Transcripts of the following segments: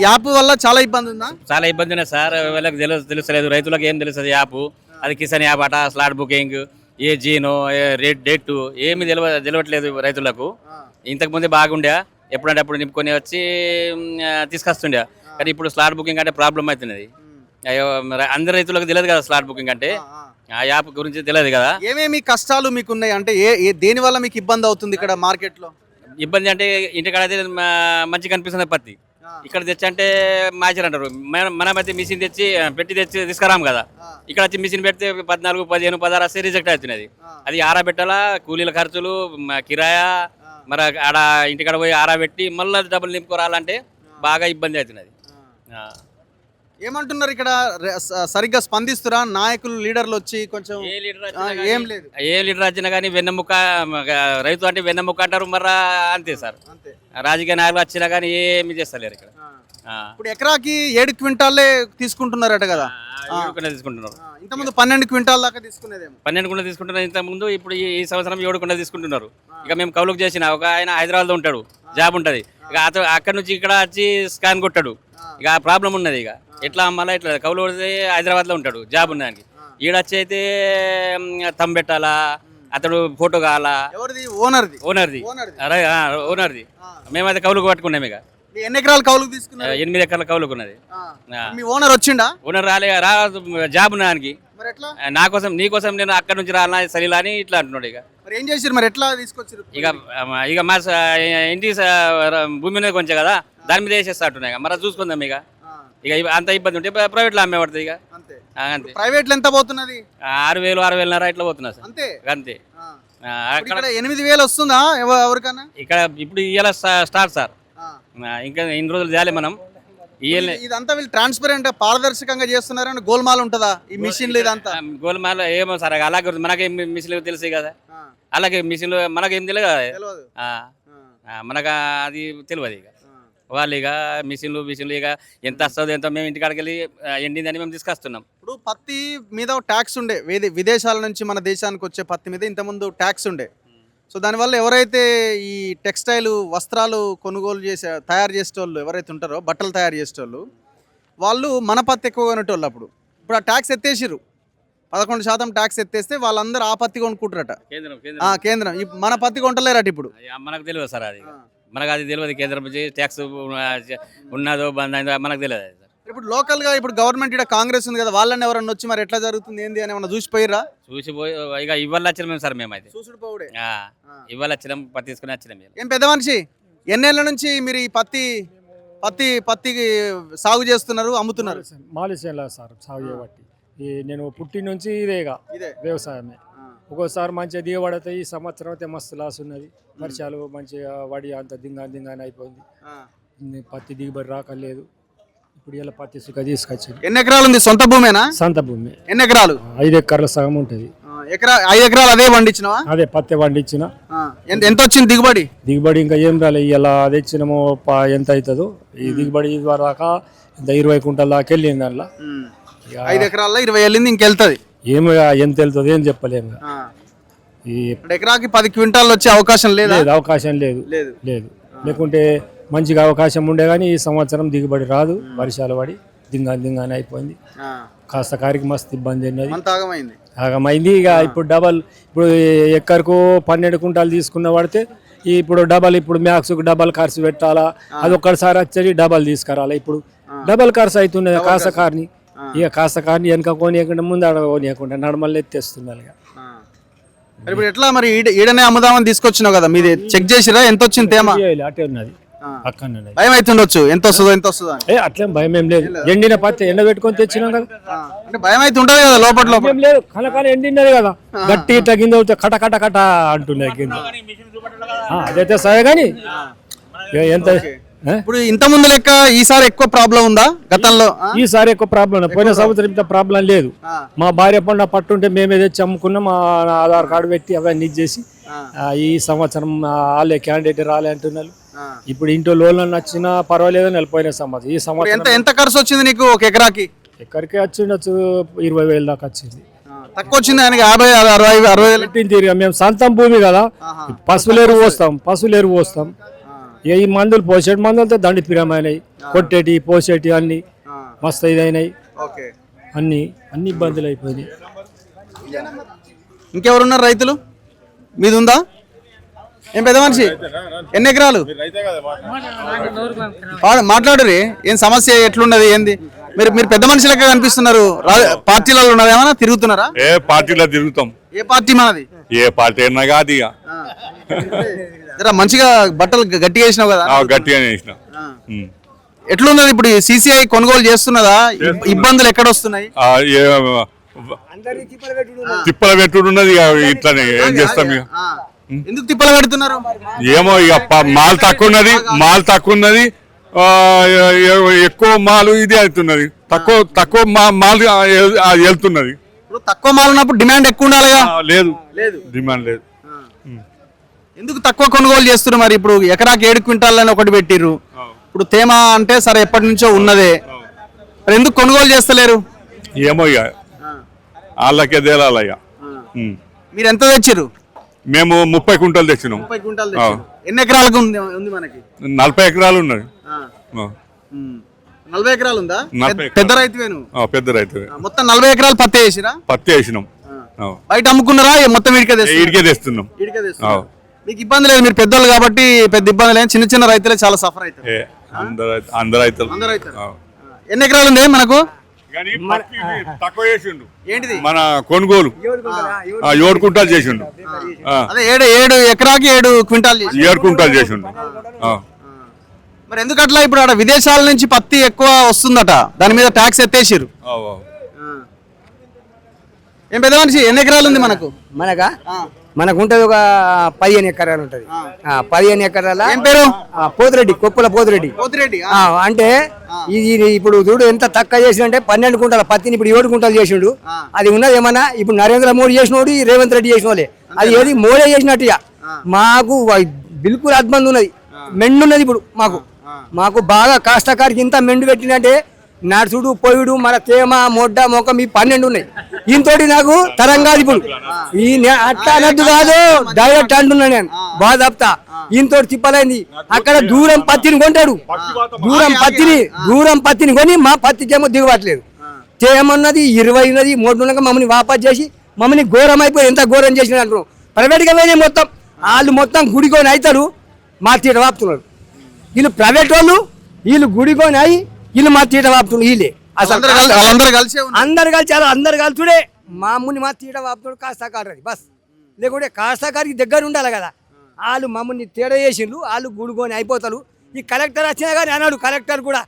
App వల్ల చాలా ఇబ్బంది ఉందా? చాలా ఇబ్బంది ఉన్నాయి సార్. వీళ్ళకి తెలుస్తలేదు, రైతులకు ఏం తెలుస్తుంది యాప్. అది కిసాన్ యాప్ అట, స్లాట్ బుకింగ్, ఏ జీనో, రేట్ డేట్ ఏమి తెలియట్లేదు రైతులకు. ఇంతకుముందే బాగుండే, ఎప్పుడంటే అప్పుడు నింపుకొని వచ్చి తీసుకొస్తుండే. కానీ ఇప్పుడు స్లాట్ బుకింగ్ అంటే ప్రాబ్లం అవుతున్నది. అయ్యో, అందరు రైతులకు తెలియదు కదా స్లాట్ బుకింగ్ అంటే. ఆ యాప్ గురించి తెలియదు కదా. ఏమేమి కష్టాలు మీకు ఉన్నాయి అంటే దేని వల్ల మీకు ఇబ్బంది అవుతుంది ఇక్కడ మార్కెట్ లో? ఇబ్బంది అంటే ఇంటికాడ అయితే మంచిగా కనిపిస్తుంది పత్తి. ఇక్కడ తెచ్చి అంటే మ్యాచర్ అంటారు. మనమైతే మిషన్ తెచ్చి తీసుకురాము కదా. ఇక్కడ వచ్చి మిషన్ పెడితే 14, 15, 16 వస్తే రిజెక్ట్ అవుతున్నది. అది ఆరబెట్టాలా, కూలీల ఖర్చులు, కిరాయా, మరి ఆడ ఇంటికాడ పోయి ఆరబెట్టి మళ్ళీ డబ్బులు నింపుకోరాలంటే బాగా ఇబ్బంది అవుతున్నది. ఏమంటున్నారు ఇక్కడ? సరిగ్గా స్పందిస్తురా నాయకులు, లీడర్లు వచ్చి? కొంచెం ఏం లేదు. ఏ లీడర్ వచ్చినా కానీ వెన్నెముక్క, రైతు అంటే వెన్నెముక్క అంటారు. మర్రా అంతే సార్. రాజకీయ నాయకులు వచ్చినా కానీ ఏమి చేస్తలేరు ఇక్కడ. ఇప్పుడు ఎకరాకి 7 క్వింటాలే తీసుకుంటున్నారట కదా? తీసుకుంటున్నారు. ఇంతకుముందు 12 క్వింటాల్ దాకా తీసుకునేదేమో. 12 కుంటలు తీసుకుంటున్నారు ఇంతకుముందు. ఇప్పుడు ఈ సంవత్సరం 7 కుంటలు తీసుకుంటున్నారు. ఇక మేము కౌలుకు చేసిన ఒక ఆయన హైదరాబాద్లో ఉంటాడు, జాబ్ ఉంటుంది. ఇక అక్కడ నుంచి ఇక్కడ వచ్చి స్కాన్ కొట్టాడు. ఇక ప్రాబ్లం ఉన్నది. ఇక ఎట్లా అమ్మాలా ఇట్లా కౌలు కొడితే హైదరాబాద్లో ఉంటాడు, జాబ్ ఉన్నదానికి. ఈడొచ్చి అయితే తమ్ పెట్టాలా, అతడు ఫోటో కావాలా. ఓనర్ది. మేమైతే కౌలుకు పట్టుకున్నాం. ఇక ఎన్ని ఎకరాలు కౌలుకు తీసుకున్నారు? 8 ఎకరాల కౌలుకు ఉన్నది. మీ ఓనర్ వచ్చిండా? ఓనర్ రాదు, జాబ్ ఉన్నదానికి. నీకోసం నేను అక్కడ నుంచి రాలా సలీలా అని ఇట్లా అంటున్నాడు. ఇక ఏం చేసారు మరి? ఎట్లా తీసుకొచ్చారు? ఇక మా ఇంటి భూమి మీద కొంచెం కదా, దాని మీద వేసేస్తా అంటున్నాయి. మరి చూసుకుందాం. ఇక అంత ఇబ్బంది ఉంటే ప్రైవేట్ లో అమ్మే పడుతుంది. ఇక అంతే. ప్రైవేట్ లో ఎంత పోతున్నది? 6,000, 6,500 ఇట్లా పోతున్నా సార్. అంతే. అక్కడ 8,000 వస్తుందా ఎవరికన్నా? ఇక్కడ ఇప్పుడు ఇవాళ స్టార్ట్ సార్. ఇంకా ఇన్ని రోజులు చేయాలి మనం. ఇదంతా వీళ్ళు ట్రాన్స్పరెంట్, పారదర్శకంగా చేస్తున్నారని గోల్మాల్ ఉంటుందా ఈ మిషన్లు? ఇదంతా గోల్మాల్ ఏమో సార్. అలాగే మనకేం మిషన్లు తెలుసు కదా. అలాగే మిషన్లు మనకేం తెలియదు కదా. మనకు అది తెలియదు. ఇక వాళ్ళు ఇక మిషన్లు ఇక ఎంత వస్తుంది ఎంత మేము ఇంటికాడికి వెళ్ళి ఎండిందని మేము తీసుకొస్తున్నాం. ఇప్పుడు పత్తి మీద ట్యాక్స్ ఉండే, విదేశాల నుంచి మన దేశానికి వచ్చే పత్తి మీద ఇంతకుముందు ట్యాక్స్ ఉండే. సో దానివల్ల ఎవరైతే ఈ టెక్స్టైల్ వస్త్రాలు కొనుగోలు తయారు చేసేటోళ్ళు ఎవరైతే ఉంటారో, బట్టలు తయారు చేసేటోళ్ళు, వాళ్ళు మన పత్తి ఎక్కువ కొనేటోళ్ళు. ఇప్పుడు ఆ ట్యాక్స్ ఎత్తేసిరు. 11% ట్యాక్స్ ఎత్తేస్తే వాళ్ళందరూ ఆ పత్తి కొనుక్కుంటారట. కేంద్రం మన పత్తి కొంటలేరట ఇప్పుడు. మనకు తెలియదు సార్. అది మనకు అది తెలియదు. కేంద్రం ట్యాక్స్ ఉన్నదో బంద్ అయిందో మనకు తెలియదు. ఇప్పుడు లోకల్ గా ఇప్పుడు గవర్నమెంట్ ఇక్కడ కాంగ్రెస్ ఉంది కదా, వాళ్ళని ఎవరన్నా వచ్చి మరి ఎట్లా జరుగుతుంది ఏంది అని ఏమన్నా చూసిపోయిరా? చూసిపోయి ఇక ఇవాళ వచ్చినాం మేము సార్. మేమైతే ఇవాళ వచ్చినాం, పత్తి తీసుకుని వచ్చినాం. ఏం పెద్ద మనిషి, ఎన్నేళ్ల నుంచి మీరు ఈ పత్తి సాగు చేస్తున్నారు, అమ్ముతున్నారు? మాలేసియా సార్ సాగు చేయబట్టి. నేను పుట్టి నుంచి ఇదే వ్యవసాయమే. ఒక్కోసారి మంచిగా దిగబడితే ఈ సంవత్సరం అయితే మస్తు లాస్ ఉన్నది. వర్షాలు మంచిగా వడి అంత దింగాని అయిపోయింది. పత్తి దిగుబడి రాకలేదు. ఇప్పుడు ఇలా పత్తి సుఖ తీసుకొచ్చింది. ఎన్ని ఎకరాలు ఉంది? సొంత భూమేనా? సొంత భూమి. ఎన్ని ఎకరాలు? 5 ఎకరాల సగం ఉంటుంది. 5 ఎకరాలు అదే పండించినవా? అదే పత్తి పండించిన. ఎంత వచ్చింది దిగుబడి ఇంకా ఏం రాలే. ఇలా తెచ్చినామో ఎంత అవుతుందో. ఈ దిగుబడి దాకా ఇంత 20 క్వింటాల దాకా వెళ్ళింది. దాంట్లో 5 ఎకరాల్లో 20 వెళ్ళింది. ఇంకెళ్తుంది ఏమో, ఎంత వెళ్తుంది ఏం చెప్పలేము. ఎకరాకి 10 క్వింటాల్ వచ్చే అవకాశం లేదు. అవకాశం లేదు. లేకుంటే మంచిగా అవకాశం ఉండే కానీ ఈ సంవత్సరం దిగుబడి రాదు. వర్షాలు పడి దింగాని అయిపోయింది. కాస్త కారికి మస్తు ఇబ్బంది ఆగమైంది. ఇక ఇప్పుడు ఎక్కడికో 12 క్వింటాలు తీసుకున్న పడితే ఇప్పుడు ఇప్పుడు మ్యాక్స్కు డబల్ ఖర్చు పెట్టాలా. అది ఒక్కసారి వచ్చి డబల్ తీసుకురాలా. ఇప్పుడు డబల్ ఖర్చు అవుతున్నది. కాస్త కార్ని వెనక కోనియకుండా ముందు అడగ కోనియకుండా నడమల్ని ఎత్తేస్తున్నారు. ఇప్పుడు ఎట్లా మరి ఈడనే అమ్ముదామని తీసుకొచ్చినావు కదా, మీది చెక్ చేసిరా ఎంత వచ్చింది తేమ? అటే ఉన్నది. భయం అవుతుండొచ్చు ఎంత వస్తుందో అట్లేం భయం ఏం లేదు. ఎండిన పత్తి ఎండ పెట్టుకొని తెచ్చినాం కదా, అంటే భయం అయితే ఉంటది కదా లోపల. లేదు, కనకాల ఎండినది కదా, గట్టి ఇట్లా కింద కట కట కట అంటున్నది కింద. అదైతే సరే కానీ ఎంత ఇప్పుడు ఇంత ముందు లెక్క ఈసారి ఎక్కువ ప్రాబ్లం ఉందా? గతంలో ఈసారి ఎక్కువ ప్రాబ్లం. పోయిన సంవత్సరం ఇంత ప్రాబ్లం లేదు. మా భార్య పండుగ పట్టుంటే మేమే తెచ్చి అమ్ముకున్నాం. మా ఆధార్ కార్డు పెట్టి అవన్నీ చేసి ఈ సంవత్సరం వాళ్ళే క్యాండిడేట్ రాలే అంటున్నారు. ఇప్పుడు ఇంట్లో లోన్లు వచ్చినా పర్వాలేదు. పోయిన సంవత్సరం ఈ సంవత్సరం ఎంత ఖర్చు వచ్చింది నీకు ఒక ఎకరాకి? ఎక్కడికి వచ్చిండొచ్చు 20,000 దాకా వచ్చింది. తక్కువ వచ్చింది ఆయనకి 50,000-60,000 తిరిగా. మేము సొంతం భూమి కదా, పశువులేరు పోస్తాం. ఈ మందులు పోసేటి మందులతో దండి పిరమైనాయి, కొట్టేటి పోసేటి అన్ని మస్తు ఇదైనాయి, ఓకే. అన్ని ఇబ్బందులు అయిపోయినాయి. ఇంకెవరున్నారు రైతులు? మీది ఉందా? ఏం పెద్ద మనిషి, ఎన్ని ఎకరాలు? మాట్లాడురి, ఏం సమస్య ఎట్లున్నది ఏంది? మీరు పెద్ద మనిషి లెక్క కనిపిస్తున్నారు. పార్టీలలో ఉన్నది ఏమన్నా తిరుగుతున్నారా? ఏ పార్టీలో తిరుగుతాం. ఏ పార్టీ మనది? ఏ పార్టీ అయినా కాదు ఇక. జరా మంచిగా బట్టలు గట్టిగా వేసినావు కదా. గట్టిగానే వేసిన. ఎట్లున్నది ఇప్పుడు? CCI కొనుగోలు చేస్తున్నదా? ఇబ్బందులు ఎక్కడ వస్తున్నాయి? తిప్పల పెట్టుడు ఉన్నది ఇక. ఇట్లానే ఏం చేస్తాం ఇక. ఎందుకు తిప్పలు పెడుతున్నారు? ఏమో ఇక మాల్ తక్కువ ఉన్నది, ఎక్కువ మాలు ఇది అవుతున్నది, తక్కువ మాల్ వెళ్తున్నది. ఇప్పుడు తక్కువ మాల్ ఉన్నప్పుడు డిమాండ్ ఎక్కువ ఉండాలిగా. లేదు డిమాండ్ లేదు. ఎందుకు తక్కువ కొనుగోలు చేస్తున్నారు మరి? ఇప్పుడు ఎకరాకి 7 క్వింటాల్ అని ఒకటి పెట్టిర్రు. ఇప్పుడు తేమ అంటే సరే ఎప్పటి నుంచో ఉన్నదే, మరి ఎందుకు కొనుగోలు చేస్తలేరు? ఏమో ఇక వాళ్ళకే తేలాలయ్య. మీరు ఎంత తెచ్చిర్రు? మేము 30 క్వింటాలు తెచ్చినాం. 30 క్వింటాల్ తెచ్చిర్రు. ఎన్ని ఎకరాలకు ఉంది మనకి? 40 ఎకరాలు ఉన్నది. 40 ఎకరాలు ఉందా? 40 పెద్ద రైతువేను. పెద్ద రైతు. మొత్తం 40 ఎకరాలు పత్తి వేసిరా? పత్తి వేసినాం. బయట అమ్ముకున్నారా? మొత్తం ఈడికే తెస్తున్నాం. మీకు ఇబ్బంది లేదు, మీరు పెద్దోళ్ళు కాబట్టి పెద్ద ఇబ్బంది లేదు. చిన్న రైతులే చాలా సఫర్ అవుతారు. అందరు రైతులు. ఎన్ని ఎకరాలు ఉంది మనకు? తక్కువ చేసిండు. ఏంటిది? మన కొనుగోలు 7 క్వింటాలు చేసిండు. అదే 7 ఎకరాకి 7 క్వింటాల్ 7 క్వింటాలు చేసిండు. మరి ఎందుకు అట్లా? ఇప్పుడు ఆడ విదేశాల నుంచి పత్తి ఎక్కువ వస్తుందట, దాని మీద ట్యాక్స్ ఎత్తేసిరు. ఏం పెద్ద మనిషి, ఎన్ని ఎకరాలు ఉంది మనకు? మనకు ఉంటది ఒక 15 ఎకరాలు ఉంటది. 15 ఎకరాల ఏం పేరు? పోతిరెడ్డి, కొప్పుల పోతిరెడ్డి. అంటే ఇది ఇప్పుడు చూడు ఎంత తక్కువ చేసిందంటే 12 కుంటాల పత్తిని ఇప్పుడు 7 కుంటాలు చేసిండు. అది ఉన్నది ఏమన్నా ఇప్పుడు నరేంద్ర మోడీ చేసినోడు, రేవంత్ రెడ్డి చేసినోళ్ళే. అది ఏది మోడీ చేసినట్టుగా మాకు బిల్కుల్ అద్బంది ఉన్నది, మెండు ఉన్నది. ఇప్పుడు మాకు బాగా కాష్టకారికి ఇంత మెండు పెట్టినంటే నడుచుడు పొయ్యుడు మన తేమ మొడ్డ మొఖం ఈ 12 ఉన్నాయి. ఈయనతోటి నాకు తరం కాదు. ఇప్పుడు ఈ అట్లా అనద్దు కాదు, డైరెక్ట్ అంటున్నా నేను బాగా తప్తా. ఈయనతోటి తిప్పలేంది. అక్కడ దూరం పత్తిని కొంటాడు, దూరం పత్తిని కొని మా పత్తికేమో దిగబట్టలేదు. తేమన్నది 20 ఉన్నది, 3 ఉన్నాక మమ్మల్ని వాపస్ చేసి మమ్మల్ని ఘోరం అయిపోయి ఎంత ఘోరం చేసిన అంటున్నాం. ప్రైవేట్గా పోయినాయి మొత్తం. వాళ్ళు మొత్తం గుడికొని అవుతారు, మా తీట వాపుతున్నారు. వీళ్ళు ప్రైవేట్ వాళ్ళు, వీళ్ళు గుడికొని అయి వీళ్ళు మా తీట వాపుతున్నారు. వీళ్ళే అసలు అందరు కలిసిడే మా అమ్ముని మా తీట వాపుతున్నాడు. కాస్తాకారు బస్, లేకుంటే కాస్తాకారికి దగ్గర ఉండాలి కదా. వాళ్ళు మమ్మల్ని తేడ చేసిండ్రు, వాళ్ళు గుడికొని అయిపోతారు. ఈ కలెక్టర్ వచ్చినా కానీ అన్నాడు, కలెక్టర్ కూడా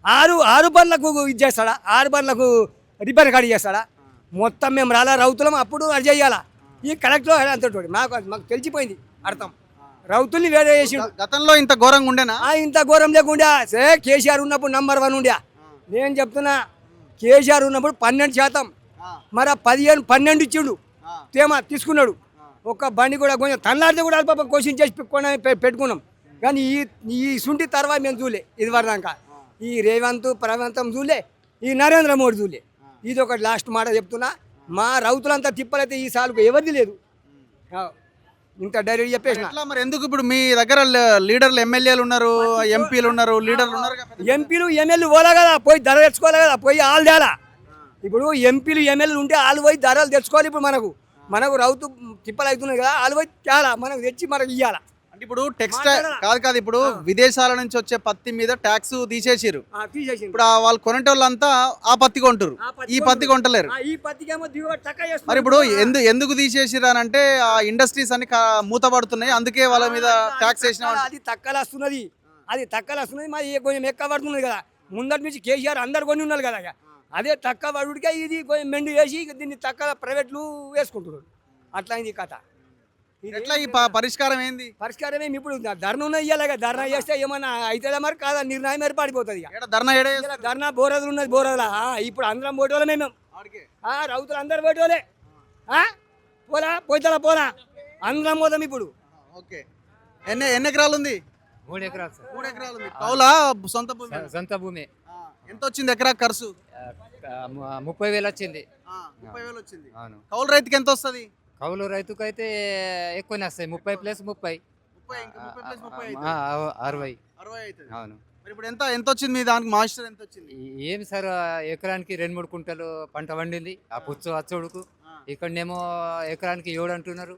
6 బండ్లకు ఇది చేస్తాడా, 6 బండ్లకు రిపేర్ కాడి చేస్తాడా? మొత్తం మేము రాలా రౌతులం, అప్పుడు అది చెయ్యాలా. ఈ కలెక్టర్ అంతటి మాకు తెలిసిపోయింది అర్థం. రౌతుల్ని వేరే చేసిండు. గతంలో ఇంత ఘోరంగా ఉండేనా? ఇంత ఘోరం లేకుండా కేసీఆర్ ఉన్నప్పుడు నంబర్ 1 ఉండే. నేను చెప్తున్నా, కేసీఆర్ ఉన్నప్పుడు 12%, మరి 12 ఇచ్చిండు. తేమ తీసుకున్నాడు. ఒక బండి కూడా కొంచెం తనలాడితే కూడా పాపం క్వశ్చన్ చేసి పెట్టుకున్నాం. కానీ ఈ సుంటి తర్వాత మేము చూలే ఇది వరదాకా. ఈ రేవంత్ ప్రవంతం చూలే, ఈ నరేంద్ర మోడీ చూలే. ఇది ఒక లాస్ట్ మాట చెప్తున్నా. మా రౌతులంతా తిప్పలైతే ఈ సార్కు ఎవరిది లేదు. ఇంత డైరెక్ట్ చెప్పేసిన. మరి ఎందుకు ఇప్పుడు మీ దగ్గర లీడర్లు ఎమ్మెల్యేలు ఉన్నారు, ఎంపీలు ఉన్నారు, లీడర్లు ఉన్నారు? ఎంపీలు ఎమ్మెల్యేలు పోలే కదా, పోయి ధర తెచ్చుకోవాలి కదా, పోయి వాళ్ళు తేలా. ఇప్పుడు ఎంపీలు ఎమ్మెల్యేలు ఉంటే వాళ్ళు పోయి ధరలు తెచ్చుకోవాలి. ఇప్పుడు మనకు రౌతు తిప్పలు అవుతున్నాయి కదా, వాళ్ళు పోయి తేలా, మనకు తెచ్చి మనకు ఇవ్వాలా. ఇప్పుడు టెక్స్టైల్ కాదు ఇప్పుడు విదేశాల నుంచి వచ్చే పత్తి మీద ట్యాక్స్ తీసేసిరు. ఇప్పుడు వాళ్ళు కొనేటోళ్ళంతా ఆ పత్తి కొంటారు, ఈ పత్తి కొంటలేరు. మరి ఇప్పుడు ఎందుకు తీసేసిరు అని అంటే ఆ ఇండస్ట్రీస్ అన్ని మూతపడుతున్నాయి, అందుకే వాళ్ళ మీద ట్యాక్స్ వేసిన. అది తక్కువస్తున్నది, మరి కొంచెం ఎక్కువ పడుతున్నది కదా. ముందటి నుంచి కేసీఆర్ అందరు కొని ఉన్నారు కదా, అదే తక్కువ పడుడికే ఇది కొంచెం మెండు వేసి దీన్ని తక్కువ ప్రైవేట్లు వేసుకుంటున్నారు. అట్లా అయింది కథ. ఎట్లా ఈ పరిష్కారం ఏంది? పరిష్కారం ఏమి ఇప్పుడు ధర్నా ఇయ్యాలి కదా. ధర్నా చేస్తే ఏమన్నా అవుతుందా మరి కాదా, నిర్ణయం ఏర్పడిపోతుంది. ధర్నా బోరదులు ఉన్నది, బోరదులా ఇప్పుడు అందరం పోటోలే. మేము రౌతులు అందరు పోటోలే. పోలా అందరం పోతాం ఇప్పుడు. ఎన్ని ఎకరాలు ఉంది? 3 ఎకరాలు. 3 ఎకరాలు ఉంది. కౌలా సొంత భూమి? ఎంత వచ్చింది ఎకరా ఖర్చు? 30,000 వచ్చింది. 30,000 వచ్చింది. కౌలు రైతుకి ఎంత వస్తుంది? కౌలు రైతుకు అయితే ఎక్కువనే వస్తాయి, 30 + 30. 60. 60 అవుతుంది. అవును. మరి ఇప్పుడు ఎంత వచ్చింది మీ దానికి మాయిశ్చర్ ఎంత వచ్చింది? ఏమి సార్ ఎకరానికి 2-3 కుంటలు పంట పండింది ఆ పుచ్చు అచ్చోడుకు. ఇక్కడనేమో ఎకరానికి 7 అంటున్నారు.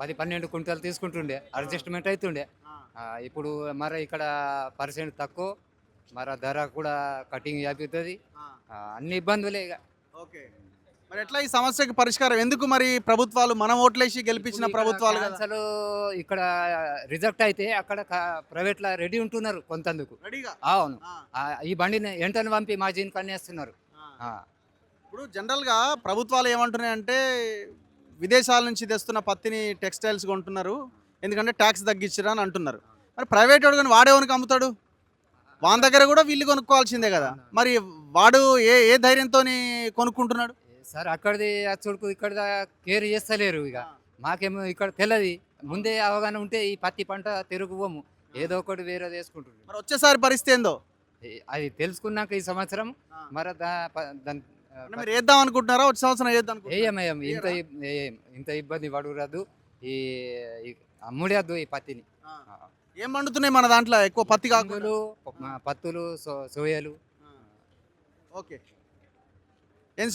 10-12 కుంటలు తీసుకుంటుండే అడ్జస్ట్మెంట్ అవుతుండే. ఇప్పుడు మరి ఇక్కడ పర్సెంట్ తక్కువ, మరి ధర కూడా కటింగ్ అయిపోతుంది. అన్ని ఇబ్బందులే ఇక. ఓకే, మరి ఎట్లా ఈ సమస్యకి పరిష్కారం? ఎందుకు మరి ప్రభుత్వాలు మనం ఓట్లేసి గెలిపించిన ప్రభుత్వాలు కదా అసలు ఇక్కడ రిజెక్ట్ అయితే అక్కడ ప్రైవేట్ లా రెడీ ఉంటున్నారు కొంతందుకు. రెడీగా? అవును. ఈ బండిని ఎంటనే పంపి మా జీన్ కన్నేస్తున్నారు. ఇప్పుడు జనరల్గా ప్రభుత్వాలు ఏమంటున్నాయంటే విదేశాల నుంచి తెస్తున్న పత్తిని టెక్స్టైల్స్ కొంటున్నారు, ఎందుకంటే ట్యాక్స్ తగ్గించరు అని అంటున్నారు. మరి ప్రైవేట్ వాడు కానీ వాడేవనికి అమ్ముతాడు? వాని దగ్గర కూడా వీళ్ళు కొనుక్కోవాల్సిందే కదా. మరి వాడు ఏ ధైర్యంతో కొనుక్కుంటున్నాడు? సార్ అక్కడిది అచ్చుడుకు ఇక్కడ కేర్ చేస్తలేరు. ఇక మాకేమో ఇక్కడ తెలియదు. ముందే అవగాహన ఉంటే ఈ పత్తి పంట తిరుగుపోము, ఏదో ఒకటి వేరే చేసుకుంటుంది. మరి వచ్చేసారి పరిస్థితి ఏందో అది తెలుసుకున్నాక ఈ సంవత్సరం మరి అంటే మీరు వేద్దాం అనుకుంటున్నారా? వచ్చే సంవత్సరం వేద్దాం అనుకుంటున్నారా? ఏం ఇంత ఇబ్బంది పడరాదు. ఈ అమ్ముడేద్దు ఈ పత్తిని. ఏం పండుతున్నాయి మన దాంట్లో ఎక్కువ? పత్తి కాకుండా పత్తులు, సోయలు. ఓకే.